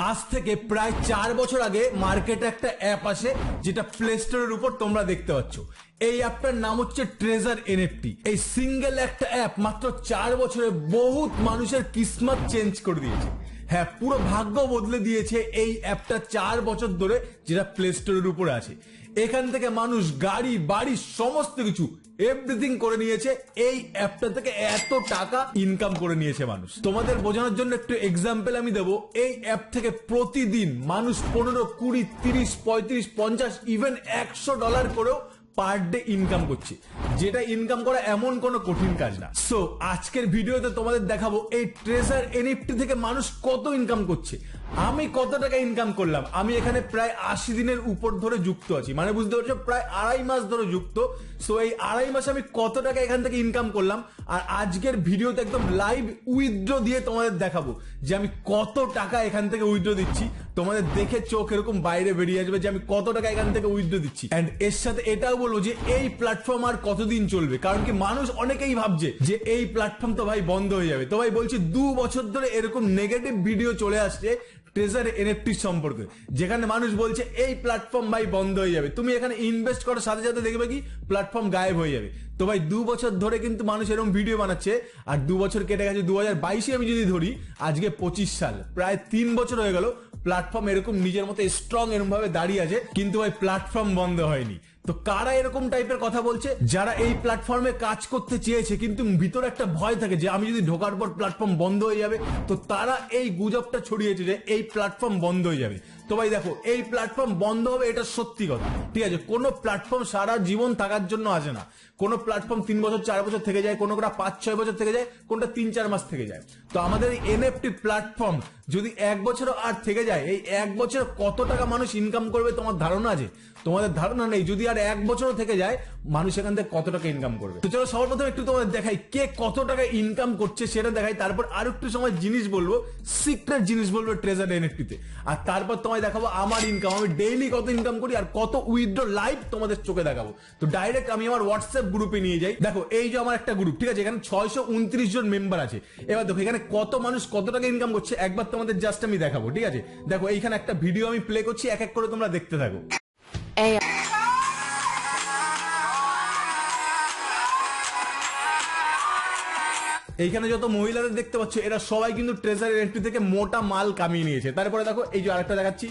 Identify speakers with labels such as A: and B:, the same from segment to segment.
A: আজ থেকে প্রায় 4 বছর আগে মার্কেটে একটা অ্যাপ আসে যেটা প্লে স্টোরের উপর তোমরা দেখতে পাচ্ছ। এই অ্যাপটার নাম হচ্ছে ট্রেজার এনএফটি। এই সিঙ্গেল একটা অ্যাপ মাত্র 4 বছরে বহুত মানুষের কিসমত চেঞ্জ করে দিয়েছে। হ্যাঁ, পুরো ভাগ্য বদলে দিয়েছে এই অ্যাপটা 4 বছর ধরে যেটা প্লে স্টোরের উপরে আছে। এখান থেকে মানুষ গাড়ি বাড়ি সমস্ত কিছু এভরিথিং করে নিয়েছে। এই অ্যাপটা থেকে এত টাকা ইনকাম করে নিয়েছে মানুষ। তোমাদের বোঝানোর জন্য একটু এক্সাম্পল আমি দেবো। এই অ্যাপ থেকে প্রতিদিন মানুষ 15, 20, 30, 35, 50 ইভেন $100 করেও পার ডে ইনকাম করছে, যেটা ইনকাম করা এমন কোনো কঠিন কাজ না। সো আজকের ভিডিওতে তোমাদের দেখাবো এই ট্রেজার এনএফটি থেকে মানুষ কত ইনকাম করছে, আমি কত টাকা ইনকাম করলাম। আমি এখানে প্রায় 80 দিনের উপর ধরে যুক্ত আছি, মানে বুঝতে পারছো প্রায় 2.5 মাস ধরে যুক্ত। সো এই 2.5 মাসে আমি কত টাকা এখান থেকে ইনকাম করলাম, আর আজকের ভিডিওতে একদম লাইভ উইথড্র দিয়ে তোমাদের দেখাবো যে আমি কত টাকা এখান থেকে উইথড্র দিচ্ছি। তোমাদের দেখে চোখ এরকম বাইরে বেরিয়ে আসবে যে আমি কত টাকা এখান থেকে উইথড্র দিচ্ছি। এন্ড এর সাথে এটাও বলবো যে এই প্ল্যাটফর্ম আর কতদিন চলবে, কারণ কি মানুষ অনেকেই ভাবছে যে এই প্ল্যাটফর্ম তো ভাই বন্ধ হয়ে যাবে। তো ভাই বলছি 2 বছর ধরে এরকম নেগেটিভ ভিডিও চলে আসছে ট্রেজার এনএফটি সম্পর্কে, যেখানে মানুষ বলছে এই প্ল্যাটফর্ম ভাই বন্ধ হয়ে যাবে, তুমি এখানে ইনভেস্ট করার সাথে সাথে দেখবে কি প্ল্যাটফর্ম গায়েব হয়ে যাবে। তো ভাই 2 বছর ধরে কিন্তু মানুষ এরকম ভিডিও বানাচ্ছে, আর 2 বছর কেটে গেছে 2022 আমি যদি ধরি, আজকে 25 সাল, প্রায় 3 বছর হয়ে গেল প্ল্যাটফর্ম এরকম নিজের মতো স্ট্রং এরকম ভাবে দাঁড়িয়ে আছে, কিন্তু ভাই প্ল্যাটফর্ম বন্ধ হয়নি। তো কারা এরকম টাইপের কথা বলছে? যারা এই প্ল্যাটফর্মে কাজ করতে চেয়েছে কিন্তু ভিতরে একটা ভয় থাকে যে আমি যদি ঢোকার পর প্ল্যাটফর্ম বন্ধ হয়ে যাবে, তো তারা এই গুজবটা ছড়িয়েছে যে এই প্ল্যাটফর্ম বন্ধ হয়ে যাবে। তো ভাই দেখো, এই প্ল্যাটফর্ম বন্ধ হবে এটা সত্যি কথা, ঠিক আছে? কোনো প্ল্যাটফর্ম সারা জীবন থাকার জন্য আসে না। কোনো প্ল্যাটফর্ম 3 বছর 4 বছর থেকে যায়, কোনোটা 5-6 বছর থেকে যায়, কোনটা 3-4 মাস থেকে যায়। তো আমাদের এনএফটি প্ল্যাটফর্ম যদি 1 বছরও আর থেকে যায়, এই 1 বছর কত টাকা মানুষ ইনকাম করবে তোমার ধারণা আছে? তোমাদের ধারণা নেই। যদি আর 1 বছরও থেকে যায়, মানুষ এখান থেকে কত টাকা ইনকাম করবে। তো চলো সবার প্রথমে একটু তোমাদের দেখাই কে কত টাকা ইনকাম করছে সেটা দেখাই, তারপর আর একটু সময় জিনিস বলবো, সিক্রেট জিনিস বলবো ট্রেজার এনএফটিতে, আর তারপর তোমায় দেখাবো আমার ইনকাম, আমি ডেইলি কত ইনকাম করি আর কত উইথড্র লাইভ তোমাদের চোখে দেখাবো। তো ডাইরেক্ট আমি আমার হোয়াটসঅ্যাপ গ্রুপে নিয়ে যাই। দেখো এই যে আমার একটা গ্রুপ, ঠিক আছে? এখানে 629 জন মেম্বার আছে। এবার দেখো এখানে কত মানুষ কত টাকা ইনকাম করছে একবার তোমাদের জাস্ট আমি দেখাবো, ঠিক আছে? দেখো এইখানে একটা ভিডিও আমি প্লে করছি, এক এক করে তোমরা দেখতে থাকো। এইখানে যত মহিলাদের দেখতে পাচ্ছ এরা সবাই কিন্তু ট্রেজার এনএফটি থেকে মোটা মাল কামিয়ে নিয়েছে। তারপরে দেখো এই যে আরেকটা দেখাচ্ছি।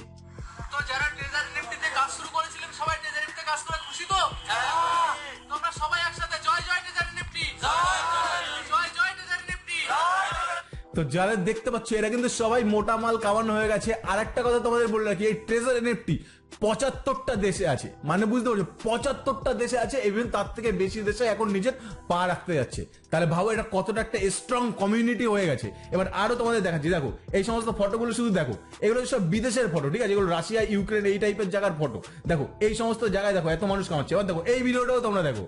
B: তো যারা ট্রেজার এনএফটিতে কাজ শুরু করেছিলেন সবাই ট্রেজার এনএফটিতে কাজ করে খুশি তো? তোমরা সবাই একসাথে জয় জয় ট্রেজার এনএফটি, জয় জয় ট্রেজার এনএফটি।
A: তো যারা দেখতে পাচ্ছ এরা কিন্তু সবাই মোটা মাল কামানো হয়ে গেছে। আর একটা কথা তোমাদের বলে রাখি, এই ট্রেজার এনএফটি 75টা দেশে আছে, মানে বুঝতে পারছো 75টা দেশে আছে, ইভেন তার থেকে বেশি দেশে এখন নিজের পা রাখতে যাচ্ছে। তাহলে ভাবো এটা কতটা একটা স্ট্রং কমিউনিটি হয়ে গেছে। এবার আরো তোমাদের দেখাচ্ছি, দেখো এই সমস্ত ফটোগুলো শুধু দেখো, এগুলো সব বিদেশের ফটো, ঠিক আছে? এগুলো রাশিয়া ইউক্রেন এই টাইপের জায়গার ফটো। দেখো এই সমস্ত জায়গায় দেখো এত মানুষ কামাচ্ছে। এবার দেখো এই ভিডিওটাও তোমরা দেখো,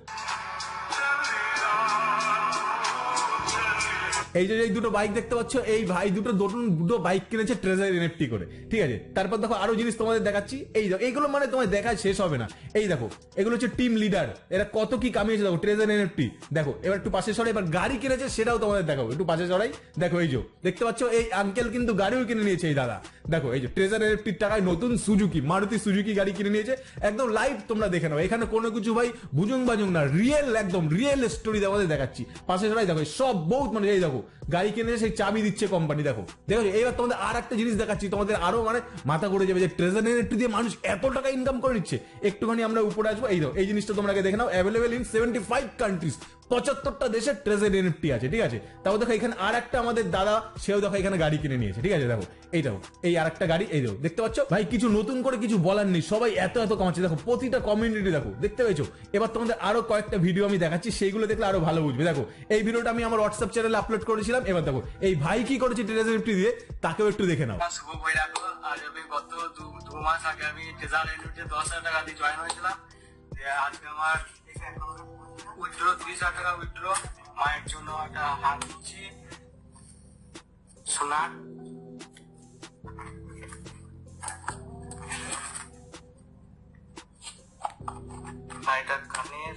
A: এই যে দুটো বাইক দেখতে পাচ্ছ, এই ভাই দুটো বাইক কিনেছে ট্রেজার এনএফটি করে, ঠিক আছে? তারপর দেখো আরো জিনিস তোমাদের দেখাচ্ছি, এই দেখো এইগুলো মানে তোমায় দেখায় শেষ হবে না। এই দেখো এগুলো হচ্ছে টিম লিডার, এরা কত কি কামিয়েছে দেখো ট্রেজার এনএফটি। দেখো এবার একটু পাশে সরাই, এবার গাড়ি কিনেছে সেটাও তোমাদের দেখাবো, একটু পাশে সরাই। দেখো এই যে দেখতে পাচ্ছ এই আঙ্কেল কিন্তু গাড়িও কিনে নিয়েছে, এই দাদা। দেখো এই যে ট্রেজার এনএফটির টাকায় নতুন সুজুকি মারুতি সুজুকি গাড়ি কিনে নিয়েছে, একদম লাইভ তোমরা দেখে নাও। এখানে কোনো কিছু ভাই বুজুং বাজুং না, রিয়েল একদম রিয়েল স্টোরি তোমাদের দেখাচ্ছি। পাশে সরাই দেখো সব বহুত মানে, এই দেখো গাড়ি কিনে সেই চাবি দিচ্ছে কোম্পানি। দেখো দেখো এইবার তোমাদের আর একটা জিনিস দেখাচ্ছি, তোমাদের আরো মানে মাথা ঘুরে যাবে যে ট্রেজার এনএফটি দিয়ে মানুষ এত টাকা ইনকাম করে নিচ্ছে। একটুখানি আমরা উপরে আসবো, এই দেখো এই জিনিসটা তোমরা দেখে নাও, অ্যাভেলেবেল ইন 75 কান্ট্রিজ, 75টা দেশে ট্রেজার এনএফটি আছে, ঠিক আছে? তাও দেখো এখানে আর একটা আমাদের দাদা, সেও দেখো এখানে গাড়ি কিনে নিয়েছে, ঠিক আছে? দেখো এই দেখো এই আর একটা গাড়ি, এই দেখো দেখতে পাচ্ছ ভাই, কিছু নতুন করে কিছু বলার নেই, সবাই এত এত কামাচ্ছে। দেখো প্রতিটা কমিউনিটি দেখো, দেখতে পেয়েছো? এবার তোমাদের আরো কয়েকটা ভিডিও আমি দেখাচ্ছি, সেইগুলো দেখলে আরো ভালো বুঝবে। দেখো এই ভিডিওটা আমি আমার হোয়াটসঅ্যাপ চ্যানেলে আপলোড করেছিলাম। এবার দেখো এই ভাই কি করেছে ট্রেজার এনএফটি দিয়ে, তাকেও একটু দেখে নাও।
B: শুভ বৈরাগ্য, আজ আমি গত 2 মাস আগে আমি ট্রেজার এনএফটিতে 10,000 টাকা দিয়ে জয়েন হয়েছিলাম। আজকে আমার উইথড্র 30,000 টাকা উইথড্র, মায়ের জন্য একটা হাত দিচ্ছি সোনার। এটা কানের,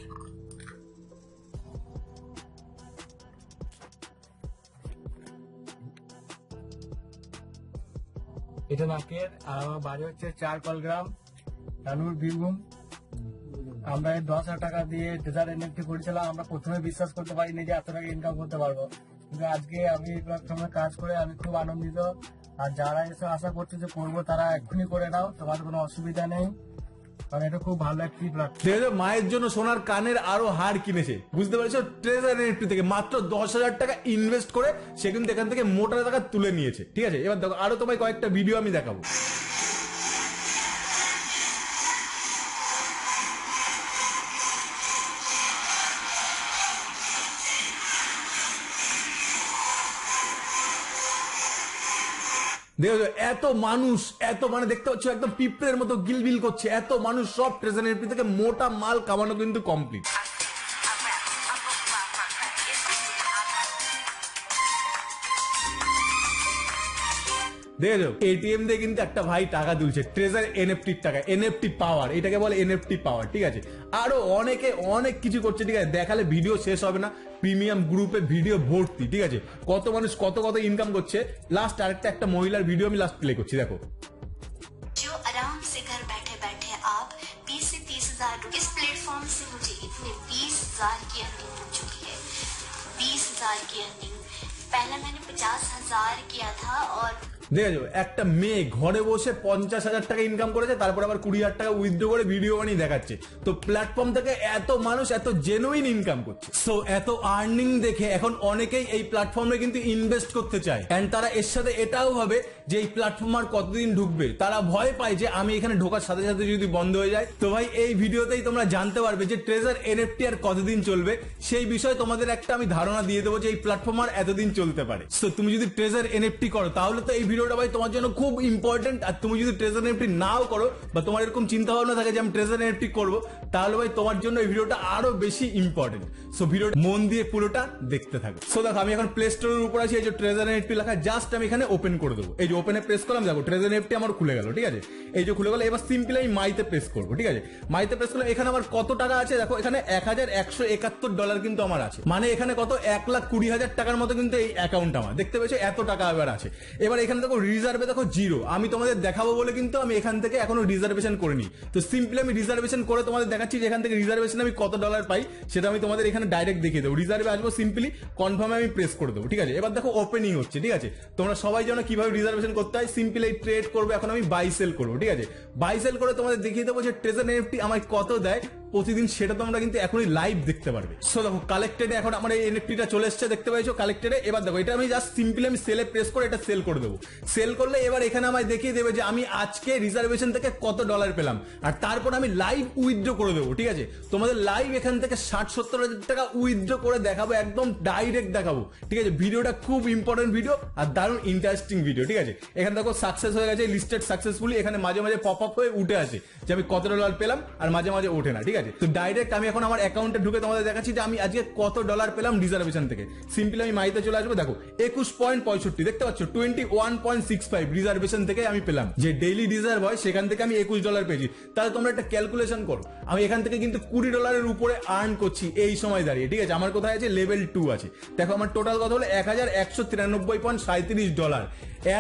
B: এটা নাকের। আর আমার বাড়ি হচ্ছে 4 কলগ্রাম, রানুর, বীরভূম। আমরা এই 10,000 টাকা দিয়ে ট্রেজার এনএফটি করেছিলাম। আমরা প্রথমে বিশ্বাস করতে পারিনি যে এত টাকা ইনকাম করতে পারবো, কিন্তু আজকে আমি এই প্ল্যাটফর্মে কাজ করে আমি খুব আনন্দিত। আর যারা এসে আশা করছে যে করবো, তারা এক্ষুনি করে নাও, তোমার কোনো অসুবিধা নেই, কারণ এটা খুব ভালো একটি প্ল্যাটফর্ম।
A: দেখো মায়ের জন্য সোনার কানের আরো হার কিনেছে, বুঝতে পারছো? ট্রেজার এনএফটি থেকে মাত্র 10,000 টাকা ইনভেস্ট করে সে কিন্তু এখান থেকে মোটা টাকা তুলে নিয়েছে। ঠিক আছে, এবার দেখো আরো তোমায় কয়েকটা ভিডিও আমি দেখাবো। দেখো এত মানুষ, এত মানে দেখতে পাচ্ছ একদম পিঁপড়ের মতো গিলবিল করছে, এত মানুষ, সব ট্রেজার এনএফটি থেকে মোটা মাল কামানো কিন্তু কমপ্লিট। দেখো এটিএম দিয়ে কিন্তু একটা ভাই টাকা তুলছে, ট্রেজার এনএফটির টাকা, এনএফটি পাওয়ার, এটাকে বলে এনএফটি পাওয়ার। ঠিক আছে, আরো অনেকে অনেক কিছু করছে। ঠিক আছে, দেখালে ভিডিও শেষ হবে না, প্রিমিয়াম গ্রুপে ভিডিও ভর্তি। ঠিক আছে, কত মানুষ কত কত ইনকাম করছে। লাস্ট আরেকটা একটা মহিলার ভিডিও আমি লাস্ট প্লে করছি, দেখো।
C: जो आराम से घर बैठे बैठे आप 20 से 30,000 इस प्लेटफॉर्म से मुझे इतने 20,000 की अर्निंग मिल चुकी है। 20,000 की अर्निंग, पहले मैंने 50,000 किया था और
A: দেখেছো একটা মেয়ে ঘরে বসে 50,000 টাকা ইনকাম করেছে, তারপর আবার 20,000 টাকা উইথড্র করে ভিডিও বানিয়ে দেখাচ্ছে। তো প্ল্যাটফর্ম থেকে এত মানুষ এত জেনুইন ইনকাম করছে। সো এত আর্নিং দেখে এখন অনেকেই এই প্ল্যাটফর্মে কিন্তু ইনভেস্ট করতে চায়, এন্ড তারা এর সাথে এটাও ভাবে যে এই প্ল্যাটফর্ম আর কতদিন ঢুকবে। তারা ভয় পায় যে আমি এখানে ঢোকার সাথে সাথে যদি বন্ধ হয়ে যায়। তো ভাই এই ভিডিওতেই তোমরা জানতে পারবে যে ট্রেজার এনএফটি আর কতদিন চলবে। সেই বিষয়ে তোমাদের একটা আমি ধারণা দিয়ে দেবো যে এই প্ল্যাটফর্ম আর এতদিন চলতে পারে। সো তুমি যদি ট্রেজার এনএফটি করো তাহলে তো এই ভিডিওটা ভাই তোমার জন্য খুব ইম্পর্টেন্ট। আর তুমি যদি ট্রেজার এনএফটি নাও করো বা তোমার এরকম চিন্তা ভাবনা থাকে যে আমি ট্রেজার এনএফটি করবো, তাহলে ভাই তোমার জন্য এই ভিডিওটা আরো বেশি ইম্পর্টেন্ট। সো ভিডিওটা মন দিয়ে পুরোটা দেখতে থাকো। সো দেখো আমি এখন প্লে স্টোরের উপর আছি, এই যে ট্রেজার এনএফটি লেখা, জাস্ট আমি এখানে ওপেন করে দেবো। এই যে ওপেনে প্রেস করলাম, দেখো ট্রেজার এনএফটি আমার খুলে গেল। ঠিক আছে, এই যে খুলে গেল। এবার সিম্পলি আমি মাইতে প্রেস করবো। ঠিক আছে, মাইতে প্রেস করলে এখানে আমার কত টাকা আছে দেখো, এখানে $1,171 কিন্তু আমার আছে। মানে এখানে কত 1,20,000 টাকার মতো কিন্তু এই অ্যাকাউন্ট আমার, দেখতে পেয়েছো এত টাকা এবার আছে। এবার এখানে দেখো রিজার্ভে দেখো 0। আমি তোমাদের দেখাবো বলে কিন্তু আমি এখান থেকে এখনো রিজার্ভেশন করিনি। তো সিম্পলি আমি রিজার্ভেশন করে তোমাদের দেখাচ্ছি যে এখান থেকে রিজার্ভেশন আমি কত ডলার পাই, সেটা আমি তোমাদের এখানে ডাইরেক্ট দেখিয়ে দেবো। রিজার্ভে আসবো, সিম্পলি কনফার্মে আমি প্রেস করে দেবো। ঠিক আছে, এবার দেখো ওপেনিং হচ্ছে। ঠিক আছে, তোমরা সবাই জানো কিভাবে রিজার্ভেশন করতে হয়। সিম্পলি ট্রেড করবো, এখন আমি বাই সেল করবো। ঠিক আছে, বাই সেল করে তোমাদের দেখিয়ে দেবো যে ট্রেজার এনএফটি আমায় কত দেয় প্রতিদিন, সেটা তোমরা কিন্তু এখনই লাইভ দেখতে পারবে। সো দেখো কালেক্টেডে এখন আমার এই এনএফটিটা চলে এসেছে, দেখতে পাইছো কালেক্টেডে। এবার দেখো এটা আমি জাস্ট সিম্পলি আমি সেলে প্রেস করে এটা সেল করে দেবো। সেল করলে এবার এখানে আমায় দেখিয়ে দেবে যে আমি আজকে রিজার্ভেশন থেকে কত ডলার পেলাম, আর তারপর আমি লাইভ উইথড্র করে দেবো। ঠিক আছে, তোমাদের লাইভ এখান থেকে 60-70 হাজার টাকা উইথড্র করে দেখাবো, একদম ডাইরেক্ট দেখাবো। ঠিক আছে, ভিডিওটা খুব ইম্পর্টেন্ট ভিডিও আর দারুণ ইন্টারেস্টিং ভিডিও। ঠিক আছে, এখানে দেখো সাকসেস হয়ে গেছে, লিস্টেড সাকসেসফুলি। এখানে মাঝে মাঝে পপ আপ হয়ে উঠে আসে যে আমি কত ডলার পেলাম, আর মাঝে মাঝে ওঠে না। ঠিক আছে, তো ডাইরেক্ট আমি এখন আমার অ্যাকাউন্টে ঢুকে তোমাদের দেখাচ্ছি যে আমি আজকে কত ডলার পেলাম রিজার্ভেশন থেকে। সিম্পলি আমি মাইতে চলে আসবো, দেখো 21.65, দেখতে পাচ্ছ 21.65 রিজার্ভেশন থেকে আমি পেলাম। যে ডেইলি রিজার্ভ হয় সেখান থেকে আমি $21 পেয়েছি। তাহলে তোমরা একটা ক্যালকুলেশন করো, আমি এখান থেকে কিন্তু $20 উপরে আর্ন করছি এই সময় দাঁড়িয়ে। ঠিক আছে, আমার কোথায় আছে লেভেল 2 আছে। দেখো আমার টোটাল কত হলো $1,193.37।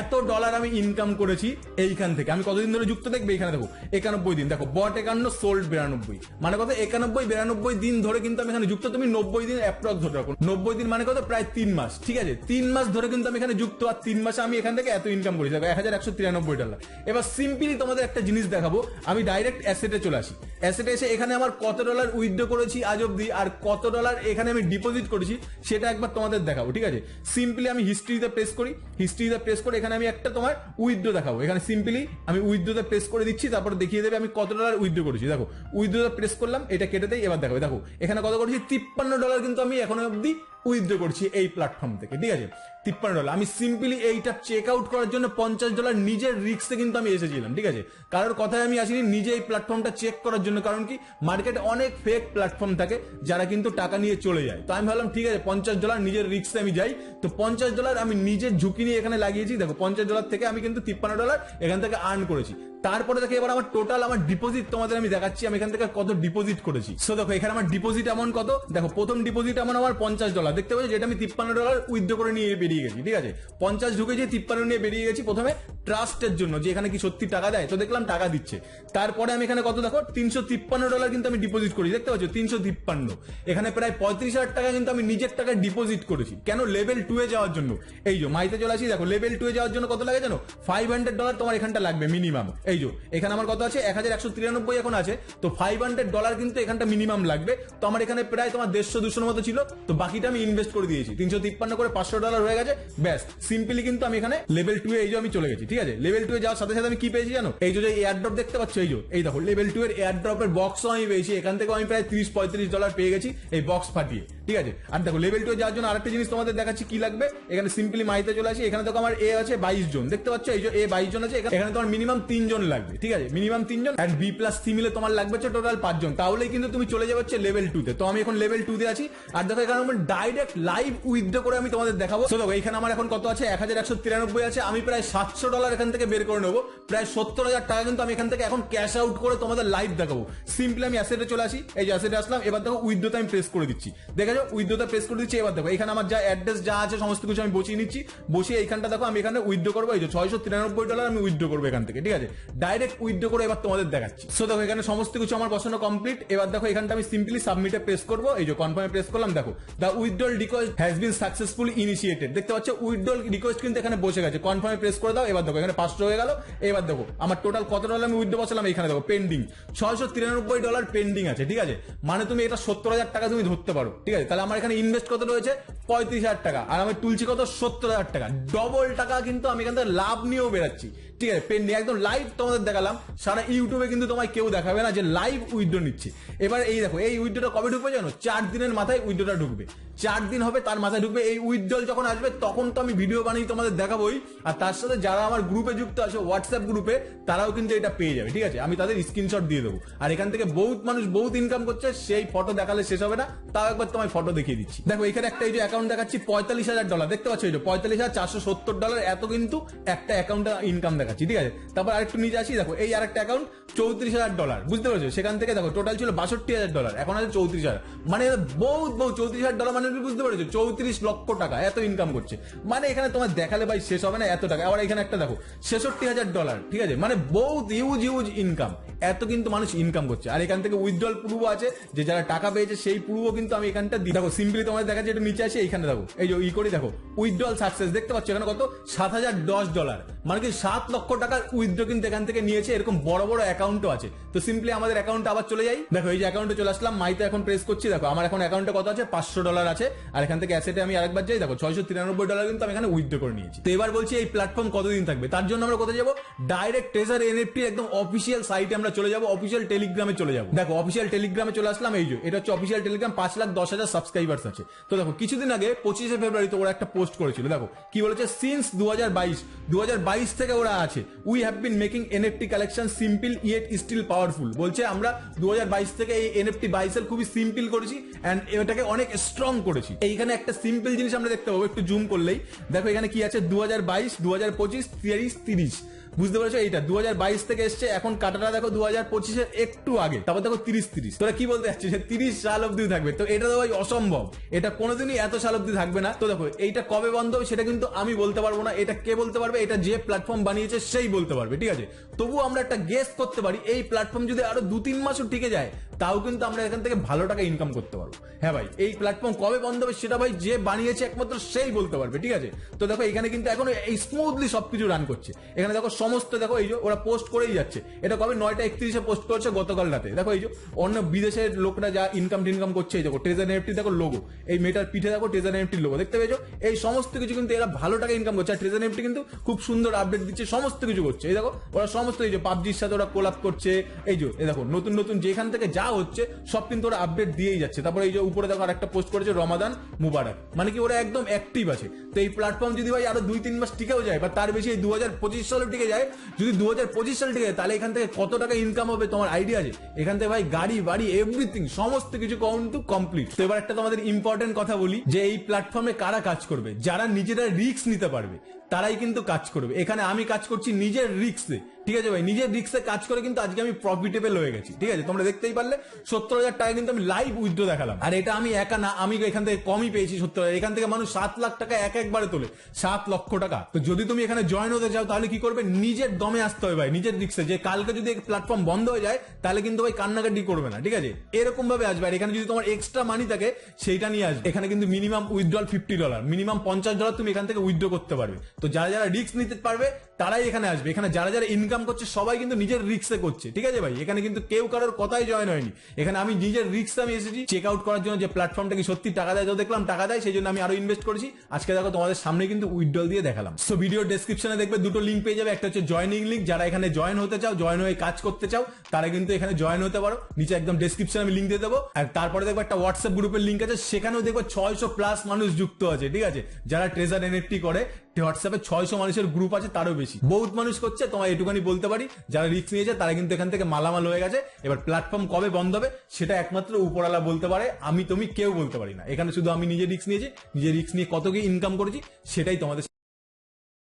A: এত ডলার আমি ইনকাম করেছি এইখান থেকে। আমি কতদিন ধরে যুক্ত দেখবে, এখানে দেখো 91 দিন। দেখো বট 51, সোল্ড 92, মানে কত 91-92 দিন ধরে কিন্তু আমি এখানে যুক্ত। তুমি 90 দিন অ্যাপ্রক্স ধরে রাখো, 90 দিন মানে কত প্রায় 3 মাস। ঠিক আছে, 3 মাস ধরে কিন্তু আমি এখানে যুক্ত, আর 3 মাসে আমি এখান থেকে এত ইনকাম করেছি। দেখো $1,193। এবার সিম্পলি তোমাদের একটা জিনিস দেখাবো, আমি ডাইরেক্ট অ্যাসেটে চলে আসি। অ্যাসেটে এসে এখানে আমার কত ডলার উইথড্র করেছি আজ অব্দি, আর কত ডলার এখানে আমি ডিপোজিট করেছি সেটা একবার তোমাদের দেখাবো। ঠিক আছে, সিম্পলি আমি হিস্ট্রিতে প্রেস করি। হিস্ট্রিতে প্রেস করে এখানে আমি একটা তোমার উইথড্র দেখাবো। এখানে সিম্পলি আমি উইথড্রতে প্রেস করে দিচ্ছি, তারপর দেখিয়ে দেবে আমি কত ডলার উইথড্র করেছি। দেখো উইথড্রতে প্রেস করলাম, এটা কেটে দেই। এবার দেখো দেখো এখানে কত করেছি $53 কিন্তু আমি এখনো অব্দি উইথড্র করছি এই প্ল্যাটফর্ম থেকে। ঠিক আছে, $53। আমি সিম্পলি এইটা চেক আউট করার জন্য $50 নিজের রিস্কে কিন্তু আমি এসেছিলাম। ঠিক আছে, কারোর কথায় আমি আসিনি, নিজে এই প্ল্যাটফর্মটা চেক করার জন্য। কারণ কি মার্কেটে অনেক ফেক প্ল্যাটফর্ম থাকে যারা কিন্তু টাকা নিয়ে চলে যায়। তো আমি ভাবলাম ঠিক আছে $50 নিজের রিস্কে আমি যাই। তো $50 আমি নিজের ঝুঁকি নিয়ে এখানে লাগিয়েছি। দেখো $50 থেকে আমি কিন্তু $53 এখান থেকে আর্ন করেছি। তারপরে দেখো এবার আমার টোটাল আমার ডিপোজিট তোমাদের আমি দেখাচ্ছি, আমি এখান থেকে কত ডিপোজিট করেছি। সো দেখো এখানে আমার ডিপোজিট এমন কত, দেখো প্রথম ডিপোজিট আমার $50 দেখতে পাচ্ছ, যেটা আমি $53 উইথড্র করে নিয়ে বেরিয়ে গেছি। ঠিক আছে, 50 ঢুকেছি, 53 নিয়ে বেরিয়ে গেছি প্রথমে ট্রাস্টের জন্য, যে এখানে কি সত্যি টাকা দেয়, তো দেখলাম টাকা দিচ্ছে। তারপরে আমি এখানে কত দেখো $353 কিন্তু আমি ডিপোজিট করি, দেখতে পাচ্ছ 353। এখানে প্রায় 35,000 টাকা কিন্তু আমি নিজের টাকায় ডিপোজিট করেছি। কেন? লেভেল 2 এ যাওয়ার জন্য। এই যে মাইতে চলে আসি, দেখো লেভেল 2 এ যাওয়ার জন্য কত লাগে জানো? $500 তোমার এখানটা লাগবে মিনিমাম। এই যে এখানে আমার কত আছে, 1193 এখন আছে, তো $500 কিন্তু এখানটা মিনিমাম লাগবে। তো আমার এখানে প্রায় তোমার 150-200 মতো ছিল, তো বাকিটা আমি ইনভেস্ট করে দিয়েছি। 353 করে $500 হয়ে গেছে, ব্যাস সিম্পলি কিন্তু আমি এখানে লেভেল 2 এ এই যে আমি চলে গেছি। ঠিক আছে, লেভেল 2 এ যাওয়ার সাথে সাথে আমি কি পেয়েছি জানো? এই যে এয়ার ড্রপ দেখতে পাচ্ছ, এই দেখো লেভেল 2 এর এয়ার ড্রপের বক্সও আমি পেয়েছি। এখান থেকে আমি প্রায় $30-35 পেয়ে গেছি এই বক্স ফাটিয়ে। ঠিক আছে, আর দেখো লেভেল 2 এ যাওয়ার জন্য আরেকটা জিনিস তোমাদের দেখাচ্ছি কি লাগবে। এখানে সিম্পলি মাইতে চলে আসি, এখানে দেখো আমার এ আছে 22 জন, দেখতে পাচ্ছ এই যে এ 22 জন আছে। এখানে তোমার মিনিমাম 3 জন লাগবে। ঠিক আছে, মিনিমাম 3 জন, আর বি প্লাস সি মিলে তোমার লাগবে টোটাল 5 জন, তাহলেই কিন্তু তুমি চলে যাবে হচ্ছে লেভেল 2 তে। তো আমি এখন লেভেল 2 তে আছি। আর দেখো এখানে আমার ডাইরেক্ট লাইভ উইথড্র করে আমি তোমাদের দেখাবো। তো দেখো এখানে আমার এখন কত আছে, 1193 আছে। আমি প্রায় $700 এখান থেকে বের করে নেবো, প্রায় 70,000 টাকা কিন্তু আমি এখান থেকে এখন ক্যাশ আউট করে তোমাদের লাইভ দেখাবো। সিম্পলি আমি অ্যাসেটে চলে আসি, এই যে অ্যাসেটে আসলাম। এবার দেখো উইথড্রতে আমি প্রেস করে দিচ্ছি, দেখেছো উইথড্রতে প্রেস করে দিচ্ছি। এবার দেখো এখানে আমার যা অ্যাড্রেস যা আছে সমস্ত কিছু আমি বসিয়ে নিচ্ছি। বসিয়ে এইখানটা দেখো আমি এখানে উইথড্র করবো, এই যে $693 আমি উইথড্র করবো এখান থেকে। ঠিক আছে, ডাইরেক্ট উইথড্র করে এবার তোমাদের দেখাচ্ছি। সো দেখো এখানে সমস্ত কিছু আমার বসানো কমপ্লিট। এবার দেখো এখানটা আমি সিম্পলি সাবমিটে প্রেস করবো, এই যে কনফার্মে প্রেস করলাম। দেখো the withdrawal request has been successfully initiated, দেখতে পাচ্ছ উইথড্রল রিকোয়েস্ট কিন্তু এখানে বসে গেছে। কনফার্মে প্রেস করে দাও। এবার দেখো এখানে 500 হয়ে গেল। এবার দেখো আমার টোটাল কত ডলার আমি উইথড্র বসালাম, এখানে দেখো পেন্ডিং $693 পেন্ডিং আছে। ঠিক আছে, মানে তুমি এটা 70,000 টাকা তুমি ধরতে পারো। ঠিক আছে, তাহলে আমার এখানে ইনভেস্ট কত রয়েছে 35,000 টাকা, আর আমি তুলছি কত 70,000 টাকা। ডবল টাকা কিন্তু আমি এখান থেকে লাভ নিয়েও বেরাচ্ছি। ঠিক আছে, পেন্ডিং একদম লাইভ তোমাদের দেখালাম। সারা ইউটিউবে কিন্তু তোমায় কেউ দেখাবে না যে লাইভ উইথড্র নিচ্ছে। এবার এই দেখো এই উইথড্রটা কবে ঢুকবে জানো? 4 দিনের মাথায় উইথড্রটা ঢুকবে। 4 দিন হবে তার মাথায় ঢুকবে। এই উইথড্রল যখন আসবে তখন তো আমি ভিডিও বানিয়ে তোমাদের দেখাবোই, আর তার সাথে যারা আমার গ্রুপে যুক্ত আছে হোয়াটসঅ্যাপ গ্রুপে, তারাও কিন্তু এটা পেয়ে যাবে। ঠিক আছে, আমি তাদের স্ক্রিনশট দিয়ে দেবো। আর এখান থেকে বহুত মানুষ বহুত ইনকাম করছে, সেই ফটো দেখালে শেষ হবে না। তাও একবার তোমায় ফটো দেখিয়ে দিচ্ছি। দেখো এখানে একটা এই যে অ্যাকাউন্ট দেখাচ্ছি $45,000, দেখতে পাচ্ছ এই যে $45,470, এত কিন্তু একটা অ্যাকাউন্টে ইনকাম দেখাচ্ছি। ঠিক আছে, তারপর আরেকটু নিচে আসি, দেখো এই আরেকটা অ্যাকাউন্ট $34,000, বুঝতে পারছো? সেখান থেকে দেখো টোটাল ছিল $62,000, এখন আছে $34,000। মানে বহুত $34,000 মানে বুঝতে পারছো 34 লক্ষ টাকা এত ইনকাম করছে। মানে এখানে তোমার দেখালে ভাই শেষ হবে না এত টাকা। আবার এখানে একটা দেখো $66,000। ঠিক আছে, মানে বহুত হিউজ ইনকাম, এত কিন্তু মানুষ ইনকাম করছে। আর এখান থেকে উইথড্রল প্রুফ আছে, যে যারা টাকা পেয়েছে সেই প্রুফও কিন্তু আমি এখানটা দিই। দেখো সিম্পলি তোমাদের দেখা যায় একটু নিচে আসে, এইখানে দেখো এই যে করি দেখো উইথড্রল সাকসেস, দেখতে পাচ্ছ এখানে কত $7,010, মানে কি 7 লক্ষ টাকার উইথড্র কিন্তু এখান থেকে নিয়েছে। এরকম বড় বড় অ্যাকাউন্টও আছে। তো সিম্পলি আমাদের অ্যাকাউন্টে আবার চলে যাই। দেখো এই যে অ্যাকাউন্টে চলে আসলাম, মাইতে এখন প্রেস করছি। দেখো আমার এখন অ্যাকাউন্টে কত আছে, $500 আছে। আর এখান থেকে অ্যাসেটে আমি আরেকবার যাই, দেখো $693 কিন্তু আমি এখানে উইথড্র করে নিয়েছি। তো এবার বলছি এই প্ল্যাটফর্ম কতদিন থাকবে, তার জন্য আমরা কোথায় যাবো? ডাইরেক্ট ট্রেজার এনএফটি একদম অফিসিয়াল সাইটে আমরা চলে যাবো, অফিসিয়াল টেলিগ্রামে চলে যাবো। দেখো অফিসিয়াল টেলিগ্রামে চলে আসলাম, এই যে এটা হচ্ছে অফিসিয়াল টেলিগ্রাম, 5,10,000 সাবস্ক্রাইবার্স আছে। তো দেখো কিছুদিন আগে 25শে ফেব্রুয়ারি তো ওরা একটা পোস্ট করেছিল। দেখো কি বলেছে, সিন্স 2022 থেকে ওরা আছে। We have been making NFT collection simple yet still powerful. বলছে আমরা 2022 থেকে এই এনএফটি বাইসেল খুবই সিম্পল করেছি এন্ড এটাকে অনেক স্ট্রং করেছি। এইখানে একটা সিম্পল জিনিস আমরা দেখতে পাবো, একটু জুম করলেই দেখো এখানে কি আছে, 2022, 2025, 30, বুঝতে পারছো? এইটা 2022 থেকে এসছে। এখন কাটাটা দেখো 2025-এর একটু আগে, তারপর দেখো 30। তোরা কি বলতে যাচ্ছিস 30 সাল অব্দি থাকবে? তো এটা তো ভাই অসম্ভব, এটা কোনোদিনই এত সাল অব্দি থাকবে না। তো দেখো এইটা কবে বন্ধ হবে সেটা কিন্তু আমি বলতে পারবো না। এটা কে বলতে পারবে? এটা যে প্ল্যাটফর্ম বানিয়েছে সেই বলতে পারবে। ঠিক আছে, তবুও আমরা একটা গেস করতে পারি, এই প্ল্যাটফর্ম যদি আরো 2-3 মাসও টিকে যায় তাও কিন্তু আমরা এখান থেকে ভালো টাকা ইনকাম করতে পারবো। হ্যাঁ ভাই, এই প্ল্যাটফর্ম কবে বন্ধ হবে সেটা ভাই যে বানিয়েছে একমাত্র সেই বলতে পারবে। ঠিক আছে, তো দেখো এখানে কিন্তু এখন এই স্মুথলি সবকিছু রান করছে। এখানে দেখো সমস্ত দেখো এই যে ওরা পোস্ট করেই যাচ্ছে। এটা কবে 9:31-এ পোস্ট করেছে গতকাল রাতে। দেখো এই যে অন্য বিদেশের লোকরা যা ইনকাম করছে, এই দেখো ট্রেজার এনএফটি দেখো লোগো, এই মেটার পিঠে দেখো ট্রেজার এনএফটি লোগো, দেখতে পেয়েছো? এই সমস্ত কিছু কিন্তু এরা ভালো টাকা ইনকাম করছে। আর ট্রেজার এনএফটি কিন্তু খুব সুন্দর আপডেট দিচ্ছে, সমস্ত কিছু করছে। এই দেখো ওরা সমস্ত এই যে পাবজির সাথে ওরা কোলাপ করছে, এই যে এই দেখো নতুন যেখান থেকে যা হচ্ছে সব কিন্তু ওরা আপডেট দিয়েই যাচ্ছে। তারপরে এই যে উপরে দেখো আরেকটা পোস্ট করেছে রমাদান মুবারক, মানে কি ওরা একদম অ্যাক্টিভ আছে। তো এই প্ল্যাটফর্ম যদি ভাই আরো 2-3 মাস টিকেও যায় বা তার বেশি, এই 2025 সালে টিকে যায়, যদি 2025 সালে টিকে যায় তাহলে এখান থেকে কত টাকা ইনকাম হবে তোমার আইডিয়া আছে? এখান থেকে ভাই গাড়ি বাড়ি এভরিথিং সমস্ত কিছু কিন্তু কমপ্লিট। তো এবার একটা তোমাদের ইম্পর্টেন্ট কথা বলি, যে এই প্ল্যাটফর্মে কারা কাজ করবে? যারা নিজেরা রিস্ক নিতে পারবে, তারাই কিন্তু কাজ করবে। এখানে আমি কাজ করছি নিজের রিস্কে, ঠিক আছে ভাই, নিজের রিস্কে কাজ করে কিন্তু আজকে আমি প্রফিটেবল হয়ে গেছি, ঠিক আছে। তোমরা দেখতেই পারলে 70,000 টাকা কিন্তু আমি লাইভ উইথড্র দেখালাম। আর এটা আমি একা না, আমি এখান থেকে কমই পেয়েছি 70,000। এখান থেকে মানুষ 7 লাখ টাকা একবারে তোলে, 7 লক্ষ টাকা। তো যদি তুমি এখানে জয়েন হতে চাও তাহলে কি করবে, নিজের দমে আসতে হবে ভাই, নিজের রিস্কে। যে কালকে যদি প্ল্যাটফর্ম বন্ধ হয়ে যায় তাহলে কিন্তু ভাই কান্নাকাটি করবে না, ঠিক আছে। এরকম ভাবে আসবে। আর এখানে যদি তোমার এক্সট্রা মানি থাকে সেইটা নিয়ে আসবে। এখানে কিন্তু মিনিমাম উইথড্রল $50, মিনিমাম $50 তুমি এখান থেকে উইথড্র করতে পারবে। তো যারা যারা রিস্ক নিতে পারবে তারাই এখানে আসবে। এখানে যারা যারা ইনকাম করছে সবাই কিন্তু নিজের রিস্কে করছে, ঠিক আছে ভাই। এখানে কিন্তু কেউ কারোর কথাই জয়েন হয়নি। এখানে আমি নিজের রিস্কে আমি এসেছি চেক আউট করার জন্য যে প্ল্যাটফর্মটা কি সত্যি টাকা দেয়। তো দেখলাম টাকা দেয়, সেই জন্য আমি আরো ইনভেস্ট করেছি। আজকে দেখো তোমাদের সামনে কিন্তু উইথড্রল দিয়ে দেখালাম। সো ভিডিও ডেসক্রিপশনে দেখবে দুটো লিঙ্ক পেয়ে যাবে। একটা হচ্ছে জয়েনিং লিঙ্ক, যারা এখানে জয়েন হতে চাও, জয়েন হয়ে কাজ করতে চাও, তারা কিন্তু এখানে জয়েন হতে পারো। নিচে একদম ডেসক্রিপশনে আমি লিঙ্ক দিয়ে দেবো। আর তারপরে দেখবো একটা হোয়াটসঅ্যাপ গ্রুপের লিঙ্ক আছে, সেখানেও দেখবো 600+ মানুষ যুক্ত আছে, ঠিক আছে। যারা ট্রেজার এনএফটি করে হোয়াটসঅ্যাপে 600 মানুষের গ্রুপ আছে, তারও বেশি বহুত মানুষ করছে। তোমার এটুখানি বলতে পারি, যারা রিস্ক নিয়েছে তারা কিন্তু এখান থেকে মালামাল হয়ে গেছে। এবার প্ল্যাটফর্ম কবে বন্ধ হবে সেটা একমাত্র উপরওয়ালা বলতে পারে, আমি তুমি কেউ বলতে পারি না। এখানে শুধু আমি নিজে রিস্ক নিয়েছি, নিজে রিস্ক নিয়ে কত কি ইনকাম করেছি সেটাই তোমাদের